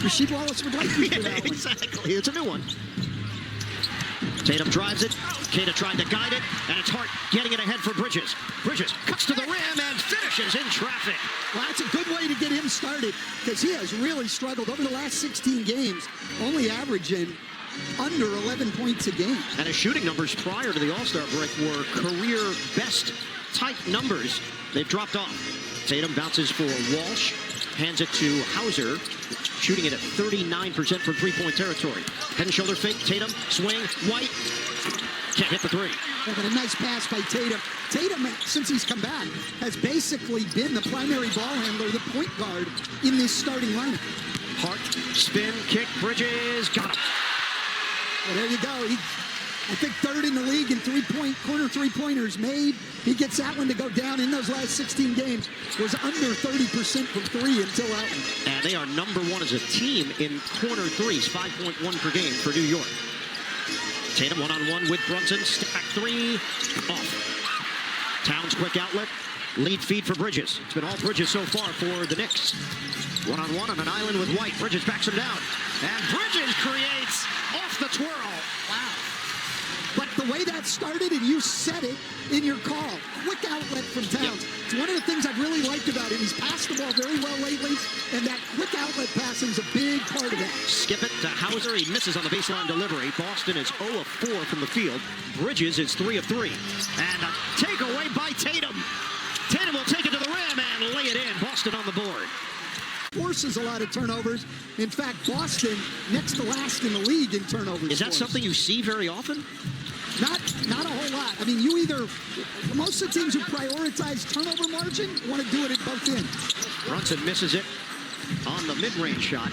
Rasheed Wallace would like you for that one. Exactly. It's a new one. Tatum drives it. Kata tried to guide it, and it's Hart getting it ahead for Bridges. Bridges cuts to the rim and finishes in traffic. Well, that's a good way to get him started because he has really struggled over the last 16 games, only averaging under 11 points a game. And his shooting numbers prior to the All-Star break were career best type numbers. They've dropped off. Tatum bounces for Walsh, hands it to Hauser, shooting it at 39% from three-point territory. Head and shoulder fake, Tatum, swing, White, can't hit the three. Yeah, but a nice pass by Tatum. Tatum, since he's come back, has basically been the primary ball handler, the point guard in this starting lineup. Hart, spin, kick, Bridges, got him. Well, there you go. I think third in the league in corner three-pointers made. He gets that one to go down in those last 16 games. Was under 30% from three until that one. And they are number one as a team in corner threes, 5.1 per game for New York. Tatum one-on-one with Brunson. Step back three, off. Towns quick outlet. Lead feed for Bridges. It's been all Bridges so far for the Knicks. One-on-one on an island with White. Bridges backs him down. And Bridges creates off the twirl. Wow. But the way that started, and you said it in your call, quick outlet from Towns. Yep. It's one of the things I've really liked about him. He's passed the ball very well lately, and that quick outlet passing is a big part of that. Skip it to Hauser. He misses on the baseline delivery. Boston is 0 of 4 from the field. Bridges is 3 of 3. And a takeaway by Tatum. Tatum will take it to the rim and lay it in. Boston on the board. Forces a lot of turnovers. In fact, Boston next to last in the league in turnovers. Is that something you see very often? Not a whole lot. I mean, most of the teams who prioritize turnover margin want to do it at both ends. Brunson misses it on the mid-range shot.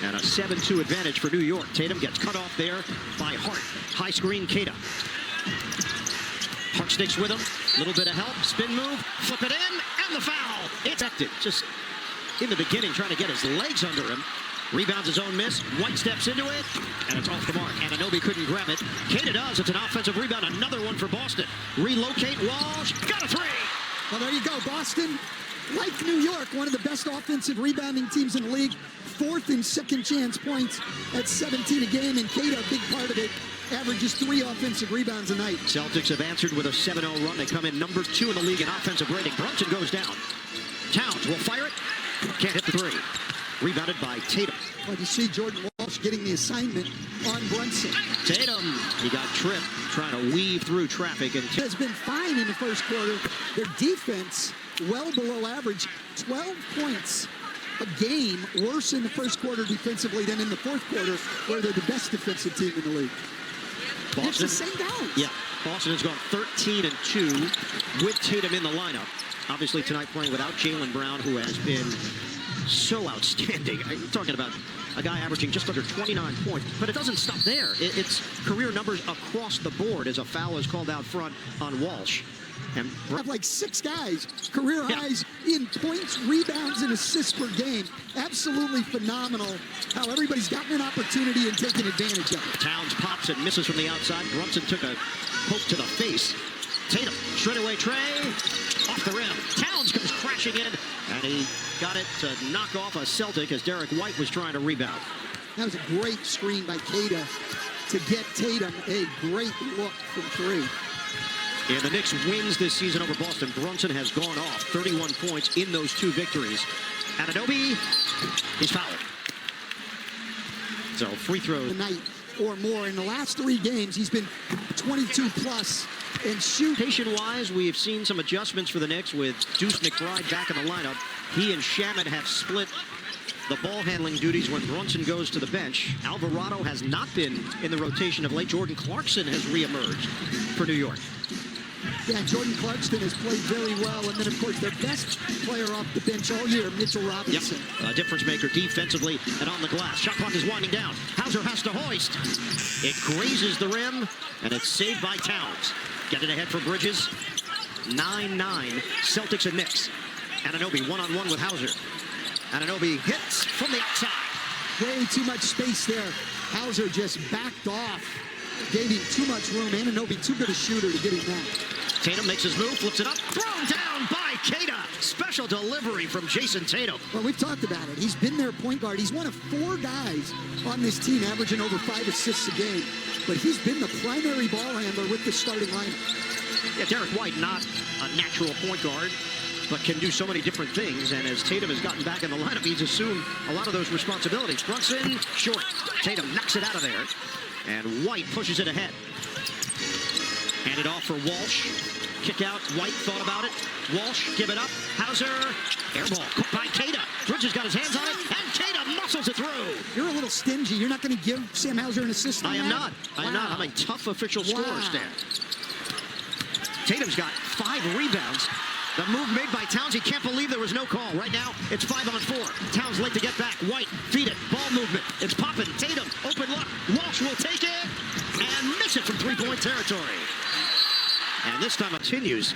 And a 7-2 advantage for New York. Tatum gets cut off there by Hart. High screen, Kata. Hart sticks with him. A little bit of help. Spin move. Flip it in. And the foul. It's active. Just in the beginning, trying to get his legs under him. Rebounds his own miss. White steps into it, and it's off the mark. Anunoby couldn't grab it. Kata does. It's an offensive rebound. Another one for Boston. Relocate. Walsh. Got a three. Well, there you go. Boston, like New York, one of the best offensive rebounding teams in the league. Fourth in second chance points at 17 a game, and Kata, a big part of it, averages 3 offensive rebounds a night. Celtics have answered with a 7-0 run. They come in number 2 in the league in offensive rating. Brunson goes down. Towns will fire it. Can't hit the three. Rebounded by Tatum. Well, you see Jordan Walsh getting the assignment on Brunson. Tatum, he got tripped trying to weave through traffic. And has been fine in the first quarter. Their defense, well below average, 12 points a game, worse in the first quarter defensively than in the fourth quarter, where they're the best defensive team in the league. Boston, it's the same guys. Yeah, Boston has gone 13-2 with Tatum in the lineup. Obviously tonight playing without Jaylen Brown, who has been so outstanding. I'm talking about a guy averaging just under 29 points, but it doesn't stop there. It's career numbers across the board as a foul is called out front on Walsh. And have like 6 guys, career highs in points, rebounds, and assists per game. Absolutely phenomenal how everybody's gotten an opportunity and taken advantage of it. Towns pops and misses from the outside. Brunson took a poke to the face. Tatum, straightaway tray, off the rim. Towns comes crashing in, and he got it to knock off a Celtic as Derek White was trying to rebound. That was a great screen by Kata to get Tatum a great look from 3. And the Knicks wins this season over Boston. Brunson has gone off 31 points in those 2 victories. Anunoby is fouled. So free throws. A night or more. In the last 3 games, he's been 22 plus and shoot. Rotation-wise, we've seen some adjustments for the Knicks with Deuce McBride back in the lineup. He and Shamet have split the ball handling duties when Brunson goes to the bench. Alvarado has not been in the rotation of late. Jordan Clarkson has reemerged for New York. Yeah, Jordan Clarkson has played very well. And then, of course, their best player off the bench all year, Mitchell Robinson. Yep. A difference maker defensively and on the glass. Shot clock is winding down. Hauser has to hoist. It grazes the rim, and it's saved by Towns. Get it ahead for Bridges. 9-9, Celtics and Knicks. Anunoby one-on-one with Hauser. Anunoby hits from the outside. Way too much space there. Hauser just backed off. Gave him too much room. Anunoby too good a shooter to get him that. Tatum makes his move, flips it up, thrown down by Keita. Special delivery from Jason Tatum. Well, we've talked about it. He's been their point guard. He's one of 4 guys on this team averaging over 5 assists a game. But he's been the primary ball handler with the starting lineup. Yeah, Derek White, not a natural point guard, but can do so many different things. And as Tatum has gotten back in the lineup, he's assumed a lot of those responsibilities. Brunson, short. Tatum knocks it out of there. And White pushes it ahead. Hand it off for Walsh. Kick out. White thought about it. Walsh, give it up. Hauser, air ball. Caught by Keita. Bridges got his hands on it, and Keita muscles it through. You're a little stingy. You're not going to give Sam Hauser an assist on I am that? not. I am not. I'm a tough official scorer, Stan. Tatum's got 5 rebounds. The move made by Towns, he can't believe there was no call. Right now, it's 5-on-4. Towns late to get back. White, feed it. Ball movement. It's popping. Tatum, open look. Walsh will take it and miss it from 3-point territory. And this time continues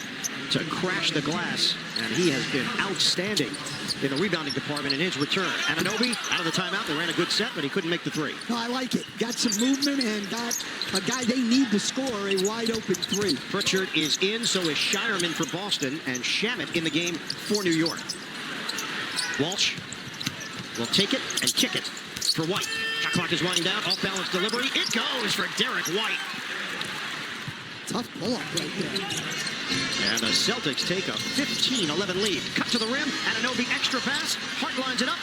to crash the glass, and he has been outstanding in the rebounding department in his return. Anunoby out of the timeout. They ran a good set, but he couldn't make the 3. No, I like it. Got some movement and got a guy they need to score a wide-open 3. Pritchard is in, so is Shireman for Boston, and Shamet in the game for New York. Walsh will take it and kick it for White. Shot clock is winding down. Off-balance delivery. It goes for Derek White. Tough pull-up right there. And the Celtics take a 15-11 lead. Cut to the rim. Anunoby extra pass. Hart lines it up.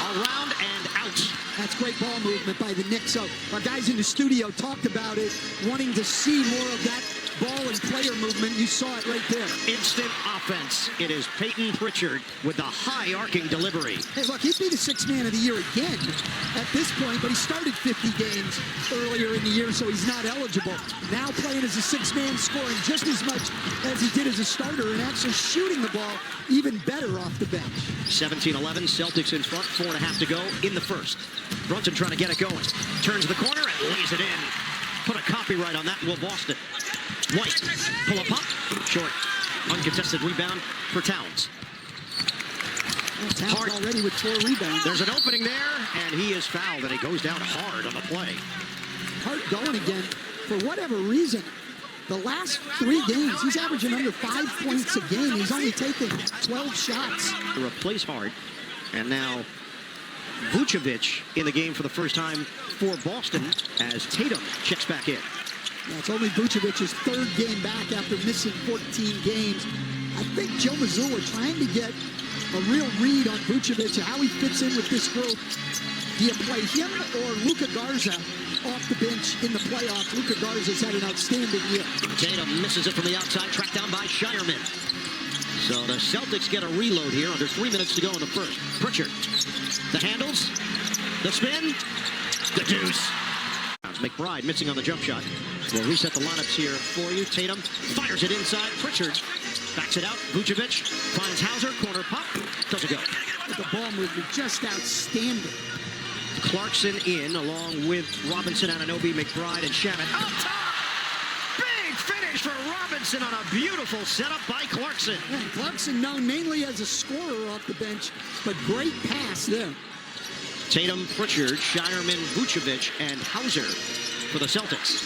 Around and out. That's great ball movement by the Knicks. So our guys in the studio talked about it, wanting to see more of that ball and player movement. You saw it right there. Instant offense. It is Peyton Pritchard with the high arcing delivery. Hey, look, he'd be the 6th man of the year again at this point, but he started 50 games earlier in the year, so he's not eligible. Now playing as a 6th man, scoring just as much as he did as a starter, and actually shooting the ball even better off the bench. 17-11, Celtics in front, 4.5 to go in the first. Brunson trying to get it going. Turns the corner and lays it in. Put a copyright on that, Will Boston. White, pull up pop, short. Uncontested rebound for Towns. Well, Towns Hart already with 4 rebounds. There's an opening there, and he is fouled, and he goes down hard on the play. Hart going again. For whatever reason, the last 3 games, he's averaging under 5 points a game. He's only taken 12 shots. To replace Hart, and now Vucevic in the game for the first time for Boston as Tatum checks back in. Yeah, it's only Vucevic's 3rd game back after missing 14 games. I think Joe Mazzulla trying to get a real read on Vucevic, how he fits in with this group. Do you play him or Luka Garza off the bench in the playoffs? Luka Garza's had an outstanding year. Tatum misses it from the outside, tracked down by Shireman. So the Celtics get a reload here under 3 minutes to go in the first. Pritchard, the handles, the spin, the deuce. McBride missing on the jump shot. We'll reset the lineups here for you. Tatum fires it inside. Pritchard backs it out. Vucevic finds Hauser. Corner pop. Doesn't go. The ball movement just outstanding. Clarkson in along with Robinson, Anunoby, McBride, and Shamet. Up top! Big finish for Robinson on a beautiful setup by Clarkson. Yeah, Clarkson known mainly as a scorer off the bench, but great pass there. Tatum, Pritchard, Shireman, Vucevic, and Hauser for the Celtics.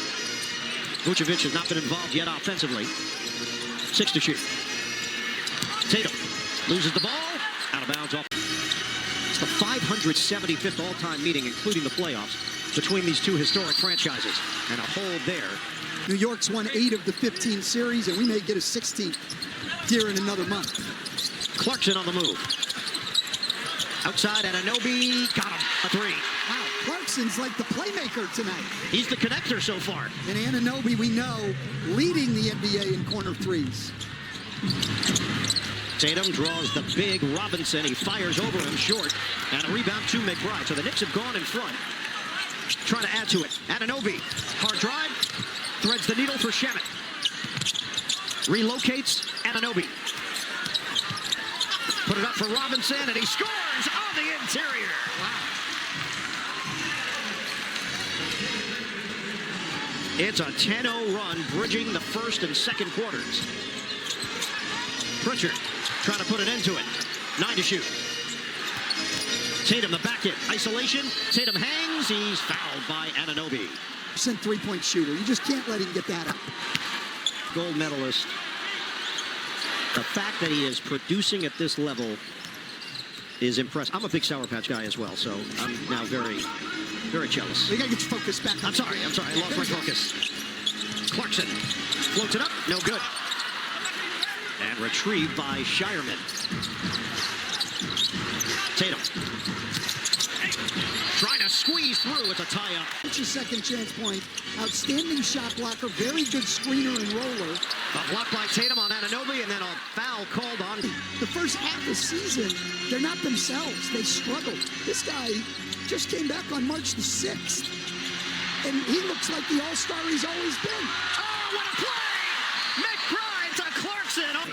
Vucevic has not been involved yet offensively. 6 to shoot. Tatum loses the ball. Out of bounds off. It's the 575th all-time meeting, including the playoffs, between these two historic franchises. And a hold there. New York's won 8 of the 15 series, and we may get a 16th here in another month. Clarkson on the move. Outside, Anunoby got him. A 3. Wow, Clarkson's like the playmaker tonight. He's the connector so far. And Anunoby, we know, leading the NBA in corner 3s. Tatum draws the big Robinson. He fires over him short. And a rebound to McBride. So the Knicks have gone in front. Trying to add to it. Anunoby. Hard drive. Threads the needle for Shamet. Relocates Anunoby. Put it up for Robinson, and he scores on the interior. Wow. It's a 10-0 run, bridging the first and second quarters. Pritchard trying to put an end to it. 9 to shoot. Tatum, the back hit. Isolation. Tatum hangs. He's fouled by Anunoby. Percent 3-point shooter. You just can't let him get that up. Gold medalist The fact that he is producing at this level is impressive. I'm a big Sour Patch guy as well, so I'm now very, very jealous. You got to get your focus back. I'm sorry. I lost my focus. Clarkson floats it up. No good. And retrieved by Shireman. Tatum. Trying to squeeze through. It's a tie-up. It's your second chance point. Outstanding shot blocker. Very good screener and roller. A block by Tatum on Anunoby, and then a foul called on. The first half of the season, they're not themselves. They struggled. This guy just came back on March the 6th, and he looks like the all-star he's always been. Oh, what a play! McBride to Clarkson. Oh.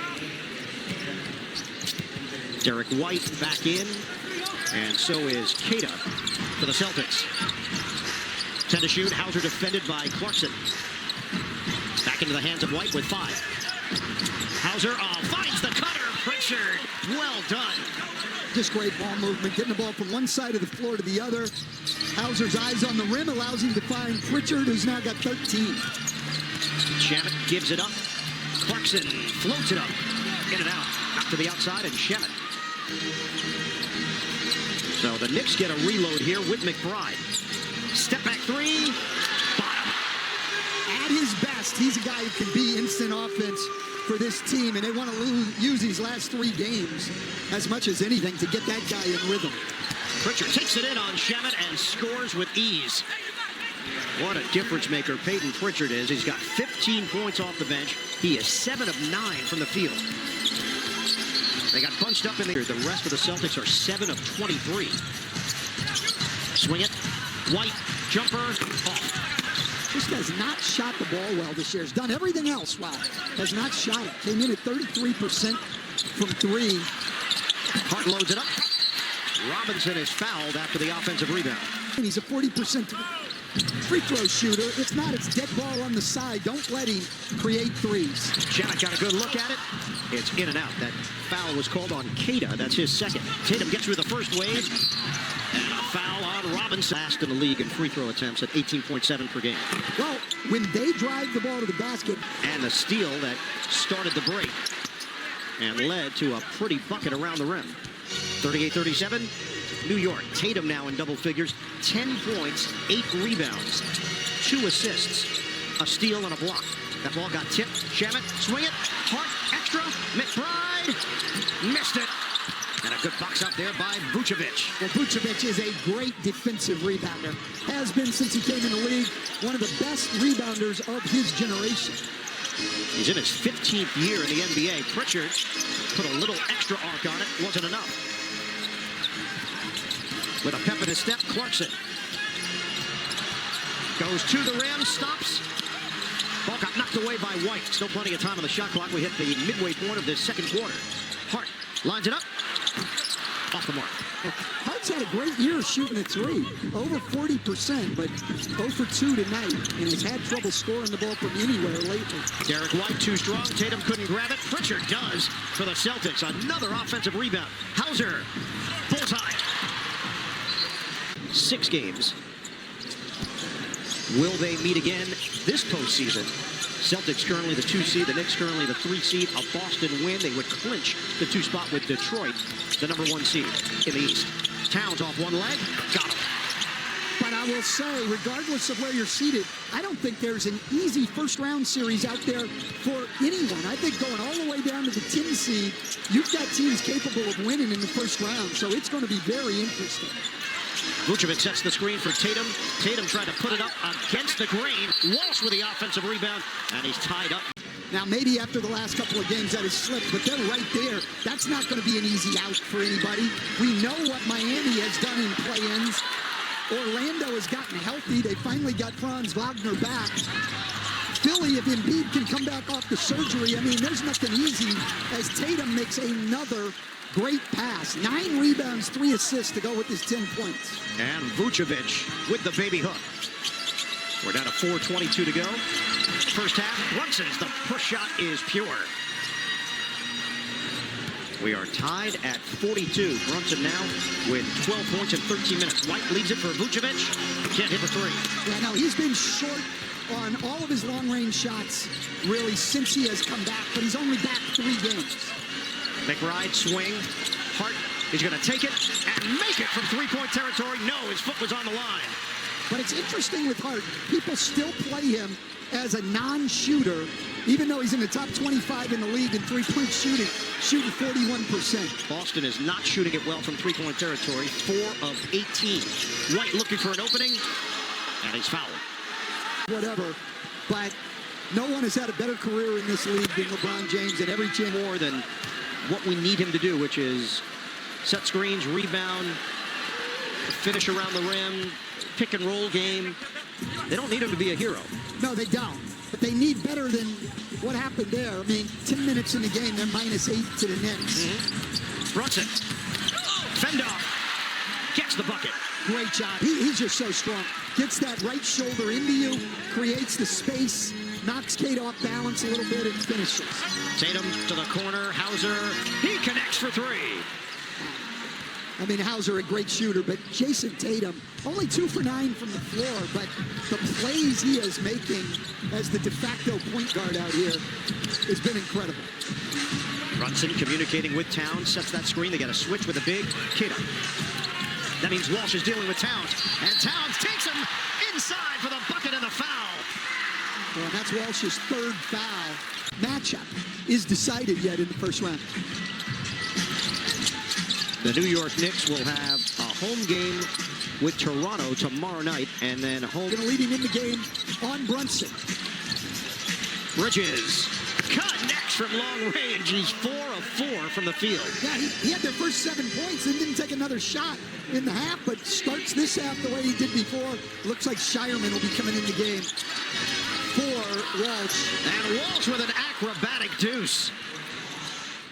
Derek White back in, and so is Kata for the Celtics. 10 to shoot. Hauser defended by Clarkson. Back into the hands of White with 5. Hauser finds the cutter. Pritchard, well done. Just great ball movement, getting the ball from one side of the floor to the other. Hauser's eyes on the rim allows him to find Pritchard, who's now got 13. Shamet gives it up. Clarkson floats it up. In and out. Knocked to the outside, and Shamet. So the Knicks get a reload here with McBride. Step back 3. Bottom. At his best, he's a guy who can be instant offense for this team, and they want to use these last 3 games as much as anything to get that guy in rhythm. Pritchard takes it in on Shamet and scores with ease. What a difference maker Peyton Pritchard is. He's got 15 points off the bench. He is 7 of 9 from the field. They got bunched up in the rest of the Celtics are 7 of 23. Swing it. White, jumper, off. Just has not shot the ball well this year. Has done everything else well. Has not shot it. Came in at 33% from 3. Hart loads it up. Robinson is fouled after the offensive rebound. And he's a 40% free throw shooter. If not, it's dead ball on the side. Don't let him create threes. Shamet got a good look at it. It's in and out. That foul was called on Kata. That's his second. Tatum gets through the first wave. And a foul on Robinson. Last in the league in free throw attempts at 18.7 per game. Well, when they drive the ball to the basket. And the steal that started the break and led to a pretty bucket around the rim. 38-37, New York. Tatum now in double figures. 10 points, 8 rebounds, 2 assists, a steal and a block. That ball got tipped. Shamet, swing it. Hart, extra. McBride, missed it. And a good box out there by Vucevic. Well, Vucevic is a great defensive rebounder. Has been since he came in the league. One of the best rebounders of his generation. He's in his 15th year in the NBA. Pritchard put a little extra arc on it. Wasn't enough. With a pep in his step, Clarkson goes to the rim, stops. Ball got knocked away by White. Still plenty of time on the shot clock. We hit the midway point of this second quarter. Hart lines it up. Off the mark. Hart's had a great year shooting a 3. Over 40%, but 0 for 2 tonight. And has had trouble scoring the ball from anywhere lately. Derek White too strong. Tatum couldn't grab it. Pritchard does for the Celtics. Another offensive rebound. Hauser, bullseye. 6 games. Will they meet again this postseason? Celtics currently the 2 seed, the Knicks currently the 3 seed. A Boston win, they would clinch the 2 spot with Detroit, the number 1 seed in the East. Towns off one leg, got him. But I will say, regardless of where you're seated, I don't think there's an easy first-round series out there for anyone. I think going all the way down to the 10 seed, you've got teams capable of winning in the first round, so it's going to be very interesting. Vucevic sets the screen for Tatum. Tatum tried to put it up against the grain. Walsh with the offensive rebound, and he's tied up. Now, maybe after the last couple of games that has slipped, but they're right there. That's not going to be an easy out for anybody. We know what Miami has done in play-ins. Orlando has gotten healthy. They finally got Franz Wagner back. Philly, if Embiid can come back off the surgery, I mean, there's nothing easy as Tatum makes another great pass. 9 rebounds, 3 assists to go with his 10 points. And Vucevic with the baby hook. We're down to 4:22 to go. First half, Brunson's the push shot is pure. We are tied at 42. Brunson now with 12 points in 13 minutes. White leaves it for Vucevic. Can't hit the 3. Yeah, no, he's been short on all of his long-range shots, really, since he has come back, but he's only back 3 games. McBride swing. Hart is going to take it and make it from three-point territory. No, his foot was on the line. But it's interesting with Hart. People still play him as a non-shooter, even though he's in the top 25 in the league in three-point shooting, shooting 41%. Boston is not shooting it well from three-point territory. 4 of 18. White looking for an opening, and he's fouled. Whatever, but no one has had a better career in this league than LeBron James, and every chance More than what we need him to do, which is set screens, rebound, finish around the rim, pick and roll game. They don't need him to be a hero. No, they don't. But they need better than what happened there. I mean, 10 minutes in the game, they're -8 to the Knicks. Brunson. Fend off. Gets the bucket. Great job. He's just so strong. Gets that right shoulder into you, creates the space, knocks Kate off balance a little bit, and finishes. Tatum to the corner. Hauser. He connects for 3. I mean, Hauser, a great shooter, but Jason Tatum, only 2 for 9 from the floor, but the plays he is making as the de facto point guard out here has been incredible. Brunson communicating with Towns, sets that screen. They got a switch with a big Kata. That means Walsh is dealing with Towns, and Towns takes him inside for the bucket and the foul. Well, and that's Walsh's 3rd foul. Matchup is decided yet in the first round. The New York Knicks will have a home game with Toronto tomorrow night, and then home. Going to lead him in the game on Brunson. Bridges connects from long range. He's 4 of 4 from the field. Yeah, he had their first 7 points and didn't take another shot in the half, but starts this half the way he did before. Looks like Shireman will be coming in the game for Walsh. And Walsh with an acrobatic deuce.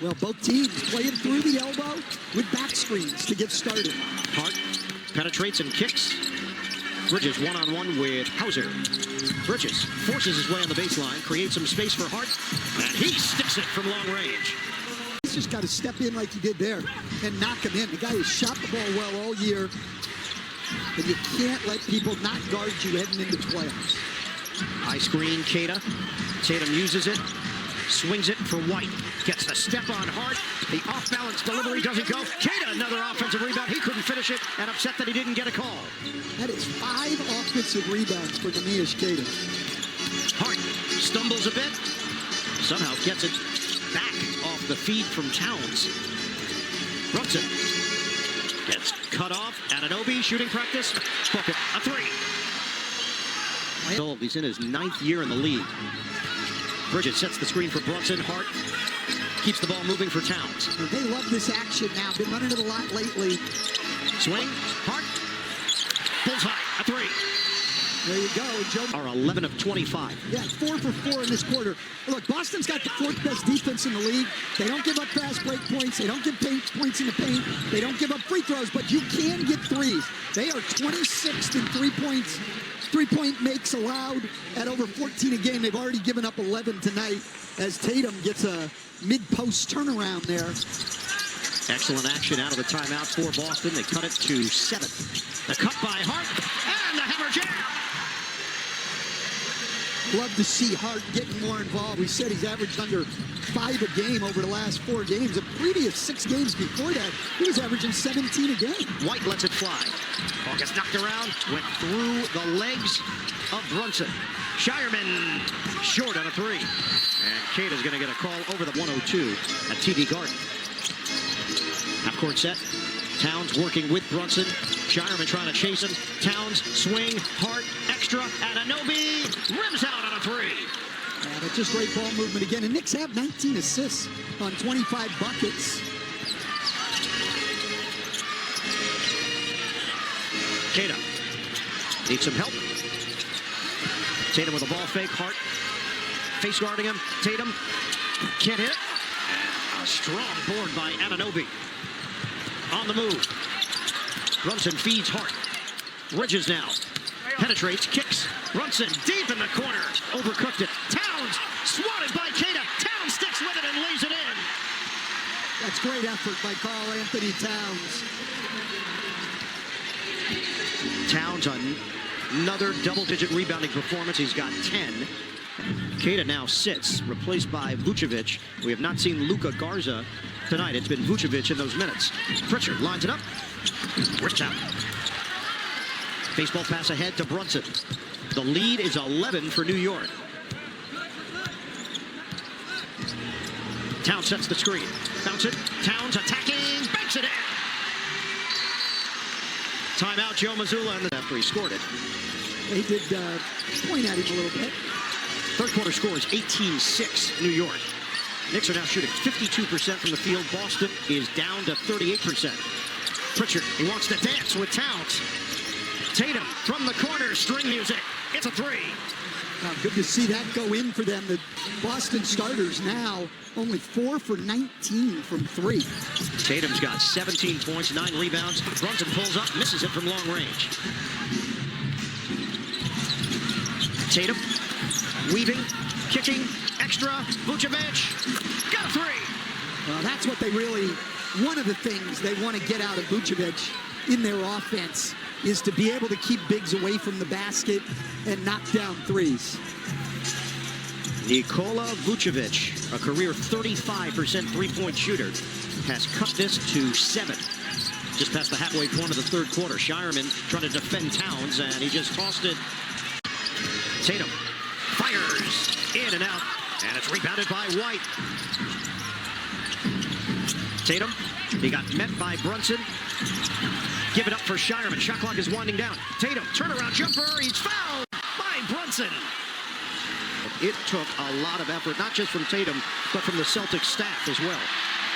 Well, both teams playing through the elbow with back screens to get started. Hart penetrates and kicks. Bridges one-on-one with Hauser. Bridges forces his way on the baseline, creates some space for Hart, and he sticks it from long range. He's just got to step in like he did there and knock him in. The guy has shot the ball well all year, and you can't let people not guard you heading into the playoffs. High screen, Kata. Tatum uses it, swings it for White. Gets the step on Hart. The off-balance delivery doesn't go. Kata, another offensive rebound. He couldn't finish it, and upset that he didn't get a call. That is 5 offensive rebounds for Neemias Queta. Hart stumbles a bit. Somehow gets it back off the feed from Towns. Brunson gets cut off. Anunoby shooting practice. Bucket, a 3. He's in his 9th year in the league. Bridges sets the screen for Brunson. Hart keeps the ball moving for Towns. They love this action now. Been running it a lot lately. Swing. Hart. Bullseye. A 3. There you go. Joe Are 11 of 25. Yeah, 4 for 4 in this quarter. Look, Boston's got the 4th best defense in the league. They don't give up fast break points. They don't give points in the paint. They don't give up free throws, but you can get threes. They are 26th in 3 points. 3-point makes allowed at over 14 a game. They've already given up 11 tonight as Tatum gets a mid-post turnaround there. Excellent action out of the timeout for Boston. They cut it to 7. The cut by Hart and the hammer jam. Love to see Hart getting more involved. We said he's averaged under 5 a game over the last 4 games. The previous 6 games before that, he was averaging 17 a game. White lets it fly. Ball gets knocked around, went through the legs of Brunson. Shireman short on a 3. And Kata's going to get a call over the 102 at TD Garden. Half-court set. Towns working with Brunson. Shireman trying to chase him. Towns, swing, Hart, extra, Anunoby rims out on a 3. Yeah, that's just great ball movement again. And Knicks have 19 assists on 25 buckets. Kata needs some help. Tatum with a ball fake. Hart face guarding him. Tatum can't hit it. And a strong board by Anunoby. On the move. Brunson feeds Hart. Bridges now. Penetrates, kicks. Brunson deep in the corner. Overcooked it. Towns swatted by Kata. Towns sticks with it and lays it in. That's great effort by Karl Anthony Towns. Towns on Another double-digit rebounding performance. He's got 10. Keita now sits, replaced by Vucevic. We have not seen Luka Garza tonight. It's been Vucevic in those minutes. Pritchard lines it up. Wrist out. Baseball pass ahead to Brunson. The lead is 11 for New York. Towns sets the screen. Bounce it. Towns attacking. Banks it in. Timeout, Joe Mazzulla, and after he scored it. They did point at him a little bit. Third quarter score is 18-6 New York. Knicks are now shooting 52% from the field. Boston is down to 38%. Pritchard, he wants to dance with Towns. Tatum from the corner, string music. It's a three. Now, good to see that go in for them. The Boston starters now only 4 for 19 from three. Tatum's got 17 points, 9 rebounds. Brunson pulls up, misses it from long range. Tatum, weaving, kicking, extra. Vucevic, got a three. Well, that's what they really, one of the things they want to get out of Vucevic in their offense is to be able to keep bigs away from the basket and knock down threes. Nikola Vucevic, a career 35% three-point shooter, has cut this to 7. Just past the halfway point of the third quarter. Shireman trying to defend Towns, and he just tossed it. Tatum fires in and out, and it's rebounded by White. Tatum, he got met by Brunson. Give it up for Shireman. Shot clock is winding down. Tatum, turnaround jumper. He's fouled by Brunson. It took a lot of effort, not just from Tatum, but from the Celtics staff as well.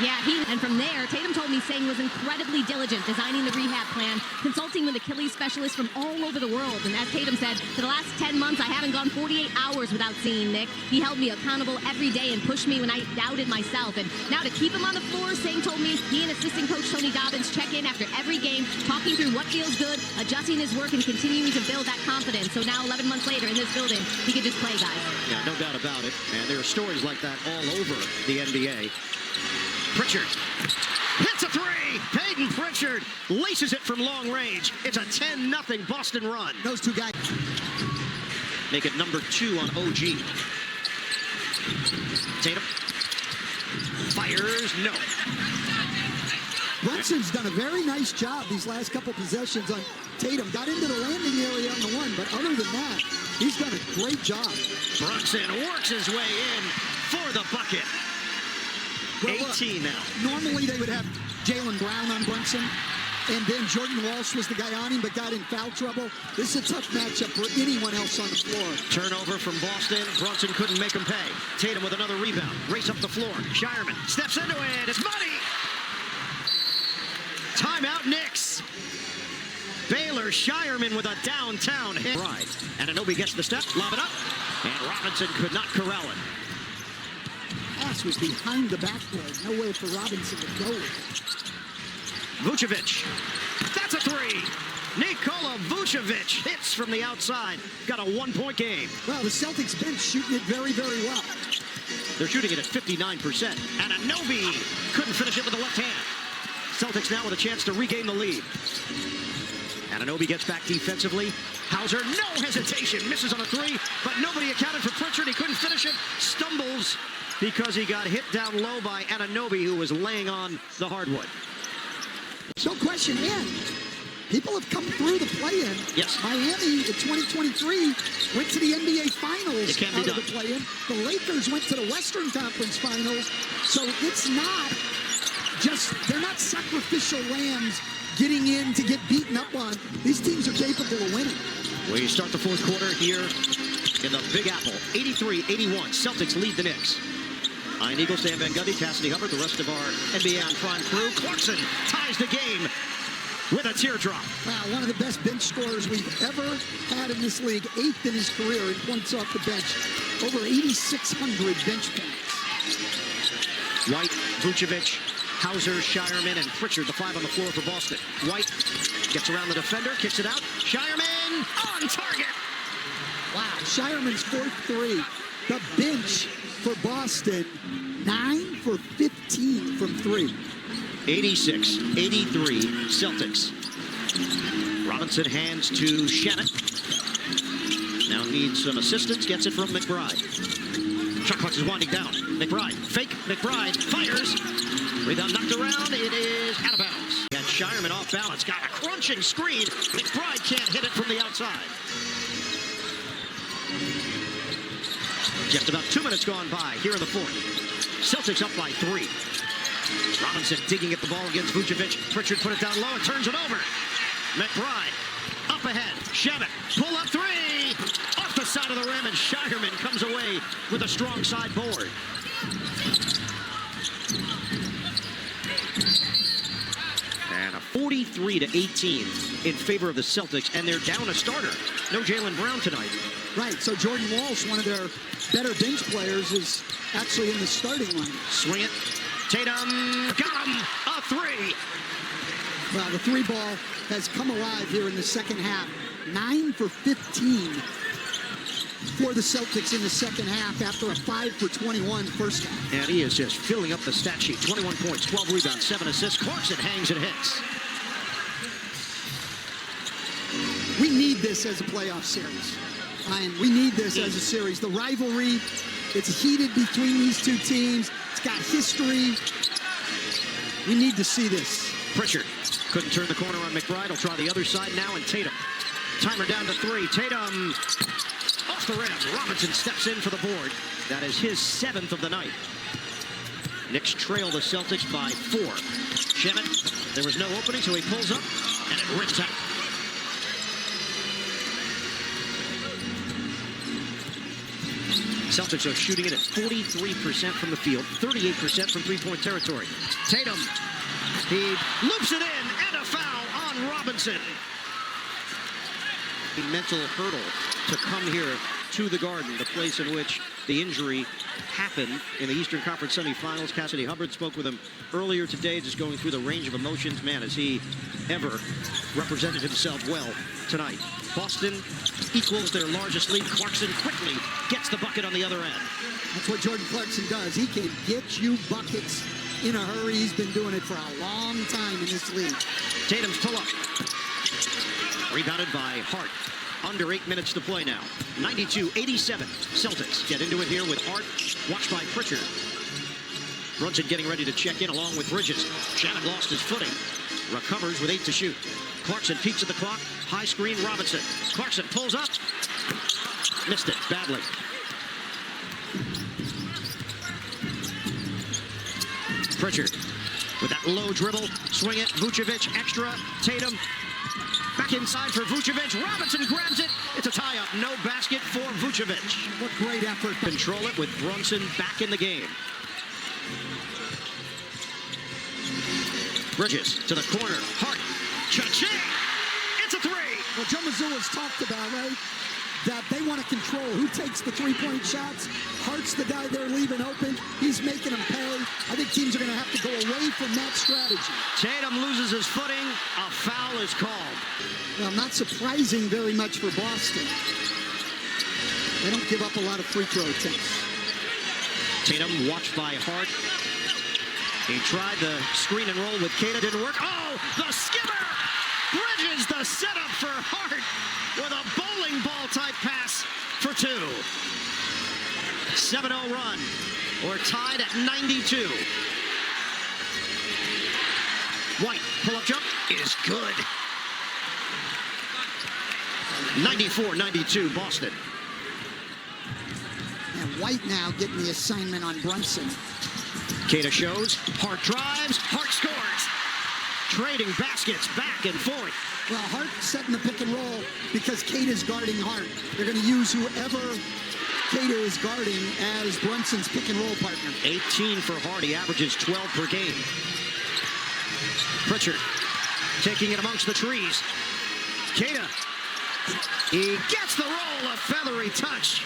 Yeah, and from there, Tatum told me Singh was incredibly diligent designing the rehab plan, consulting with Achilles specialists from all over the world. And as Tatum said, for the last 10 months, I haven't gone 48 hours without seeing Nick. He held me accountable every day and pushed me when I doubted myself. And now to keep him on the floor, Singh told me he and assistant coach Tony Dobbins check in after every game, talking through what feels good, adjusting his work, and continuing to build that confidence. So now, 11 months later in this building, he can just play, guys. Yeah, no doubt about it. And there are stories like that all over the NBA. Pritchard hits a three. Peyton Pritchard laces it from long range. It's a 10-0 Boston run. Those two guys make it number 2 on OG. Tatum fires, no. Brunson's done a very nice job these last couple possessions on Tatum. Got into the landing area on the one, but other than that, he's done a great job. Brunson works his way in for the bucket. Well, 18 now. Normally they would have Jaylen Brown on Brunson, and then Jordan Walsh was the guy on him, but got in foul trouble. This is a tough matchup for anyone else on the floor. Turnover from Boston. Brunson couldn't make him pay. Tatum with another rebound. Race up the floor. Shireman steps into it. It's money. Timeout, Knicks. Baylor Shireman with a downtown hit. Right. And Anunoby gets the step. Lob it up. And Robinson could not corral it. Pass was behind the backboard. Nowhere for Robinson to go. Vucevic. That's a three. Nikola Vucevic hits from the outside. Got a 1-point game. Well, the Celtics bench shooting it very, very well. They're shooting it at 59%. And Anunoby couldn't finish it with the left hand. Celtics now with a chance to regain the lead. And Anunoby gets back defensively. Hauser, no hesitation, misses on a three, but nobody accounted for Pritchard. He couldn't finish it. Stumbles because he got hit down low by Anunoby, who was laying on the hardwood. No question, and people have come through the play-in. Yes. Miami in 2023 went to the NBA Finals It can't be out of done. the play-in. The Lakers went to the Western Conference Finals. So it's not just, they're not sacrificial lambs getting in to get beaten up on. These teams are capable of winning. We start the fourth quarter here in the Big Apple. 83-81. Celtics lead the Knicks. Ian Eagle, Stan Van Gundy, Cassidy Hubbard, the rest of our NBA on Prime crew. Clarkson ties the game with a teardrop. Wow, one of the best bench scorers we've ever had in this league. 8th in his career in points off the bench. Over 8,600 bench points. White, Vucevic, Hauser, Shireman, and Pritchard, the 5 on the floor for Boston. White gets around the defender, kicks it out. Shireman on target. Wow, Shireman's 4th three. The bench for Boston, 9 for 15 from 3. 86-83 Celtics. Robinson hands to Shannon. needs some assistance, gets it from McBride. Shot clock is winding down. McBride, fake, McBride fires. Rebound knocked around, it is out of bounds. And Shireman off balance, got a crunching screen. McBride can't hit it from the outside. Just about 2 minutes gone by here in the fourth. Celtics up by 3. Robinson digging at the ball against Vucevic. Pritchard put it down low and turns it over. McBride up ahead. Shemet, pull up 3. Off the side of the rim, and Shireman comes away with a strong side board. And a 43-18 in favor of the Celtics, and they're down a starter. No Jaylen Brown tonight. Right, so Jordan Walsh, one of their better bench players, is actually in the starting line. Swing it. Tatum, got him, a 3. Well, the 3 ball has come alive here in the second half. 9 for 15 for the Celtics in the second half after a 5 for 21 first half. And he is just filling up the stat sheet. 21 points, 12 rebounds, 7 assists. Clarkson hangs and hits. We need this as a playoff series. Ryan, we need this as a series. The rivalry, it's heated between these two teams. It's got history. We need to see this. Pritchard couldn't turn the corner on McBride. He'll try the other side now, and Tatum. Timer down to 3. Tatum off the rim. Robinson steps in for the board. That is his 7th of the night. Knicks trail the Celtics by 4. Shemet, there was no opening, so he pulls up, and it rips out. Celtics are shooting it at 43% from the field, 38% from three-point territory. Tatum, he loops it in, and a foul on Robinson. A mental hurdle to come here to the Garden, the place in which the injury happened in the Eastern Conference semifinals. Cassidy Hubbard spoke with him earlier today, just going through the range of emotions. Man, has he ever represented himself well tonight. Boston equals their largest lead. Clarkson quickly gets the bucket on the other end. That's what Jordan Clarkson does. He can get you buckets in a hurry. He's been doing it for a long time in this league. Tatum's pull up. Rebounded by Hart. Under 8 minutes to play now. 92-87. Celtics get into it here with Hart. Watched by Pritchard. Brunson getting ready to check in along with Bridges. Shannon lost his footing. Recovers with 8 to shoot. Clarkson peeks at the clock. High screen, Robinson. Clarkson pulls up. Missed it badly. Pritchard with that low dribble. Swing it. Vucevic extra. Tatum back inside for Vucevic. Robinson grabs it. It's a tie-up. No basket for Vucevic. What great effort. Control it with Brunson back in the game. Bridges to the corner. Hart. Cha-ching! It's a 3! Well, Joe Mazzulla's talked about, right? That they want to control who takes the three-point shots. Hart's the guy they're leaving open. He's making them pay. I think teams are going to have to go away from that strategy. Tatum loses his footing. A foul is called. Well, not surprising very much for Boston. They don't give up a lot of free throw attempts. Tatum watched by Hart. He tried the screen and roll with Kata. Didn't work. Oh, the skipper! Bridges the setup for Hart with a bowling ball type pass for 2. 7-0 run. We're tied at 92. White pull-up jump is good. 94-92 Boston. And White now getting the assignment on Brunson. Kata shows. Hart drives. Hart scores. Trading baskets back and forth. Well, Hart setting the pick and roll because Kata's guarding Hart. They're going to use whoever Kata is guarding as Brunson's pick and roll partner. 18 for Hart. He averages 12 per game. Pritchard taking it amongst the trees. Kata. He gets the roll. A feathery touch.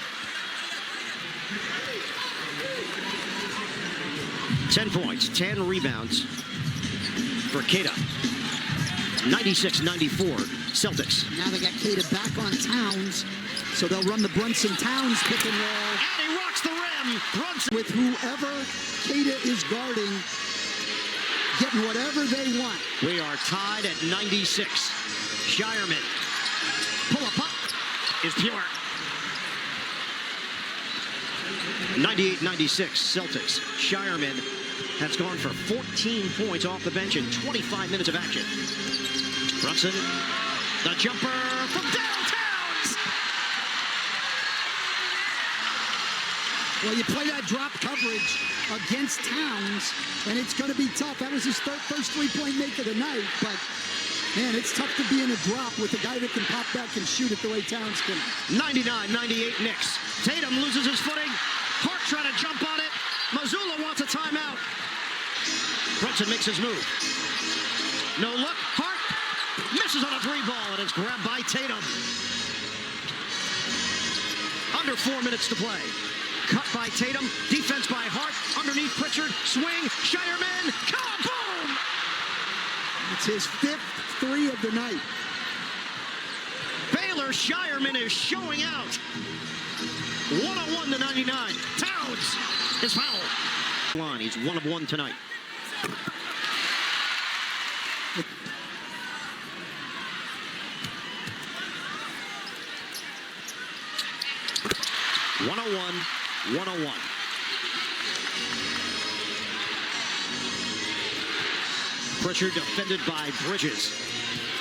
10 points, 10 rebounds for Kata. 96-94 Celtics. Now they got Kata back on Towns, so they'll run the Brunson-Towns pick and roll. And he rocks the rim. Brunson with whoever Kata is guarding, getting whatever they want. We are tied at 96. Shireman. Pull a puck is pure. 98-96 Celtics. Shireman has gone for 14 points off the bench in 25 minutes of action. Brunson, the jumper from downtown. Well, you play that drop coverage against Towns, and it's going to be tough. That was his first three-point make of the night, but man, it's tough to be in a drop with a guy that can pop back and shoot it the way Towns can. 99-98 Knicks. Tatum loses his footing. Hart trying to jump on it. Mazzulla wants a timeout. Brunson makes his move. No look. Hart misses on a three ball, and it's grabbed by Tatum. Under 4 minutes to play. Cut by Tatum. Defense by Hart. Underneath Pritchard. Swing. Shireman. Kaboom! It's his fifth three of the night. Baylor Shireman is showing out. 101-99. Towns is fouled. Line. He's 1 of 1 tonight. (101-101). Pritchard defended by Bridges.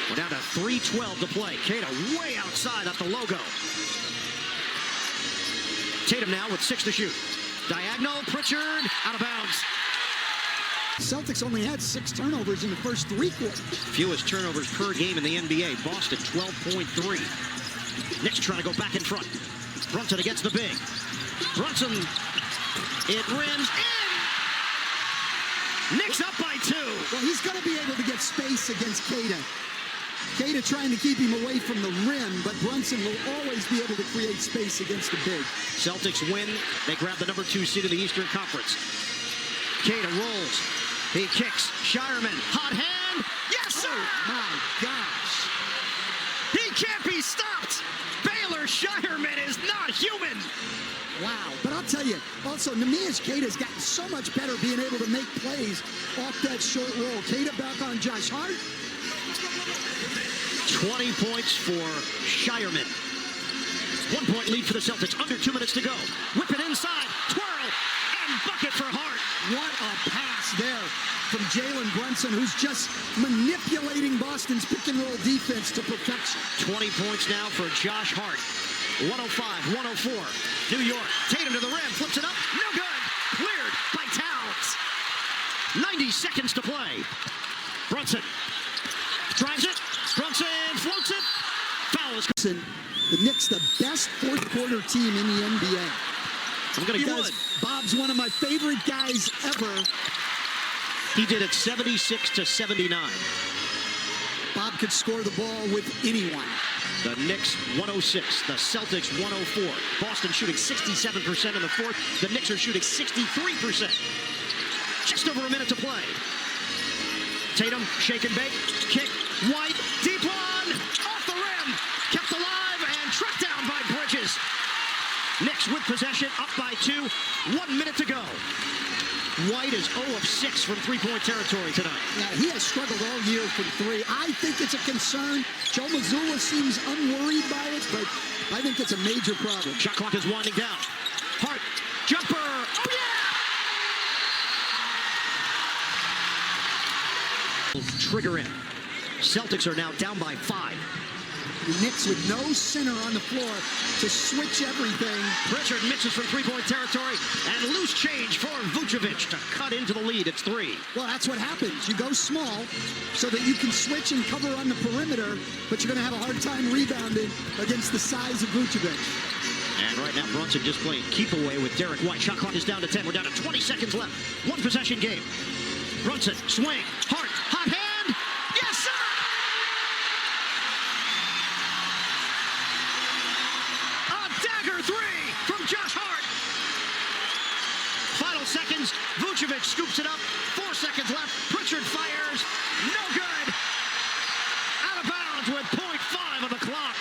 We're down to 3:12 to play. Cato way outside at the logo. Tatum now with 6 to shoot. Diagonal, Pritchard out of bounds. Celtics only had 6 turnovers in the first 3 quarters. Fewest turnovers per game in the NBA. Boston 12.3. Knicks trying to go back in front. Brunson against the big. Brunson, it rims in. Knicks up by 2. Well, he's going to be able to get space against Cato. Cato trying to keep him away from the rim, but Brunson will always be able to create space against the big. Celtics win. They grab the number 2 seed in the Eastern Conference. Cato rolls. He kicks. Shireman, hot hand. Yes, sir! Oh, my gosh. He can't be stopped. Baylor Shireman is not human. Wow. But I'll tell you, also, Neemias Queta's gotten so much better being able to make plays off that short roll. Queta back on Josh Hart. 20 points for Shireman. 1 point lead for the Celtics. Under 2 minutes to go. Whip it inside. Twirl. And bucket for Hart. What a pass there from Jalen Brunson, who's just manipulating Boston's pick and roll defense to perfection. 20 points now for Josh Hart. 105-104. New York. Tatum to the rim. Flips it up. No good. Cleared by Towns. 90 seconds to play. Brunson drives it. Brunson floats it. Foul is. The Knicks, the best fourth quarter team in the NBA. Because Bob's one of my favorite guys ever. He did it 76-79. Bob could score the ball with anyone. The Knicks 106, the Celtics 104. Boston shooting 67% in the fourth. The Knicks are shooting 63%. Just over a minute to play. Tatum, shake and bake, kick, White, deep one, off the rim, kept alive and tracked down by Bridges. Knicks with possession, up by 2, 1 minute to go. White is 0 of 6 from three-point territory tonight. Yeah, he has struggled all year from 3. I think it's a concern. Joe Mazzulla seems unworried by it, but I think it's a major problem. Shot clock is winding down. Hart, jumper, oh yeah! Trigger in. Celtics are now down by 5. The Knicks with no center on the floor to switch everything. Pritchard mixes from three-point territory, and loose change for Vucevic to cut into the lead. It's 3. Well, that's what happens. You go small so that you can switch and cover on the perimeter, but you're going to have a hard time rebounding against the size of Vucevic. And right now, Brunson just playing keep away with Derek White. Shot clock is down to 10. We're down to 20 seconds left. One possession game. Brunson, swing, Hart, hot hand. Yes, sir! A dagger 3 from Josh Hart. Final seconds. Vucevic scoops it up. 4 seconds left. Pritchard fires. No good. Out of bounds with 0.5 on the clock.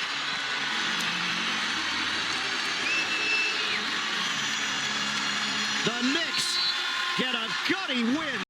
The Knicks get a gutty win.